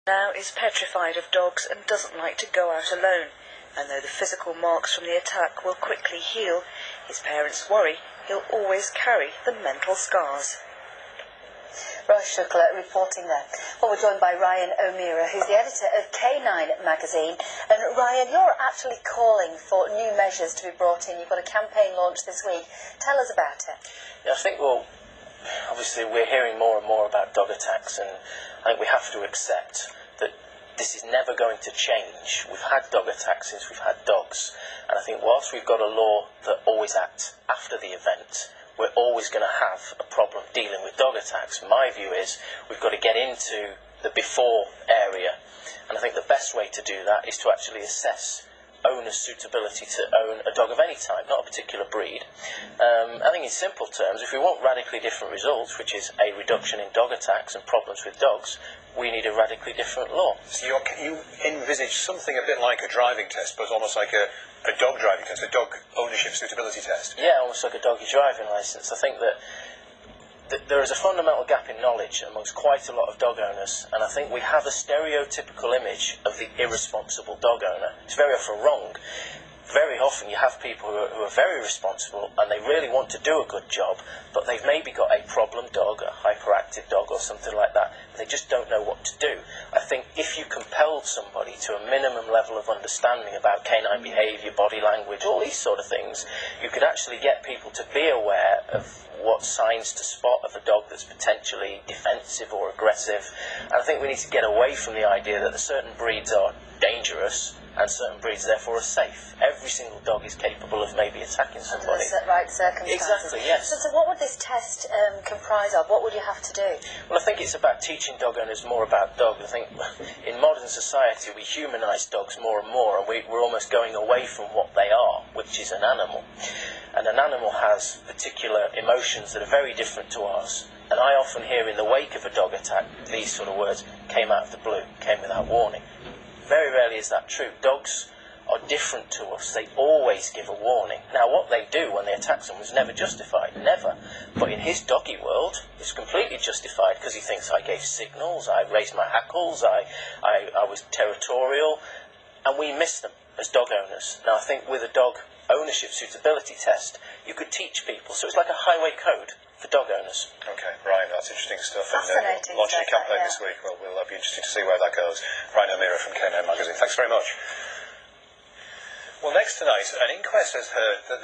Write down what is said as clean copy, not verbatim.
Now is petrified of dogs and doesn't like to go out alone, and though the physical marks from the attack will quickly heal, his parents worry he'll always carry the mental scars. Rosh Shukla reporting there. Well, we're joined by Ryan O'Meara, who's the editor of K9 magazine. And Ryan, you're actually calling for new measures to be brought in. You've got a campaign launched this week. Tell us about it. Yeah, I think, well, obviously we're hearing more and more about dog attacks, and I think we have to accept that this is never going to change. We've had dog attacks since we've had dogs, and I think whilst we've got a law that always acts after the event, we're always going to have a problem dealing with dog attacks. My view is we've got to get into the before area, and I think the best way to do that is to actually assess owner's suitability to own a dog of any type, not a particular breed. I think in simple terms, if we want radically different results, which is a reduction in dog attacks and problems with dogs, we need a radically different law. So you envisage something a bit like a driving test, but almost like a dog driving test, a dog ownership suitability test? Yeah, almost like a doggy driving licence. I think that there is a fundamental gap in knowledge amongst quite a lot of dog owners, and I think we have a stereotypical image of the irresponsible dog owner. It's very often wrong. Very often you have people who are very responsible and they really want to do a good job, but they've maybe got a problem dog, a hyperactive dog or something like that, and they just don't know what to do. I think if you compelled somebody to a minimum level of understanding about canine behaviour, body language, all these sort of things, you could actually get people to be aware of what signs to spot of a dog that's potentially defensive or aggressive. And I think we need to get away from the idea that certain breeds are dangerous and certain breeds therefore are safe. Every single dog is capable of maybe attacking somebody. Under the right circumstances. Exactly, yes. So what would this test comprise of? What would you have to do? Well, I think it's about teaching dog owners more about dogs. I think in modern society we humanise dogs more and more, and we're almost going away from what they are, which is an animal. And an animal has particular emotions that are very different to ours. And I often hear in the wake of a dog attack these sort of words: came out of the blue, came without warning. Very rarely is that true. Dogs are different to us. They always give a warning. Now, what they do when they attack someone is never justified, never. But in his doggy world, it's completely justified because he thinks I gave signals, I raised my hackles, I was territorial, and we miss them as dog owners. Now, I think with a dog ownership suitability test, you could teach people. So it's like a highway code for dog owners. Okay, Ryan, that's interesting stuff. Fascinating. And launching a campaign Yeah. this week. Well, we'll be interested to see where that goes. Ryan O'Meara from K9 magazine. Thanks very much. Well, next tonight, an inquest has heard that the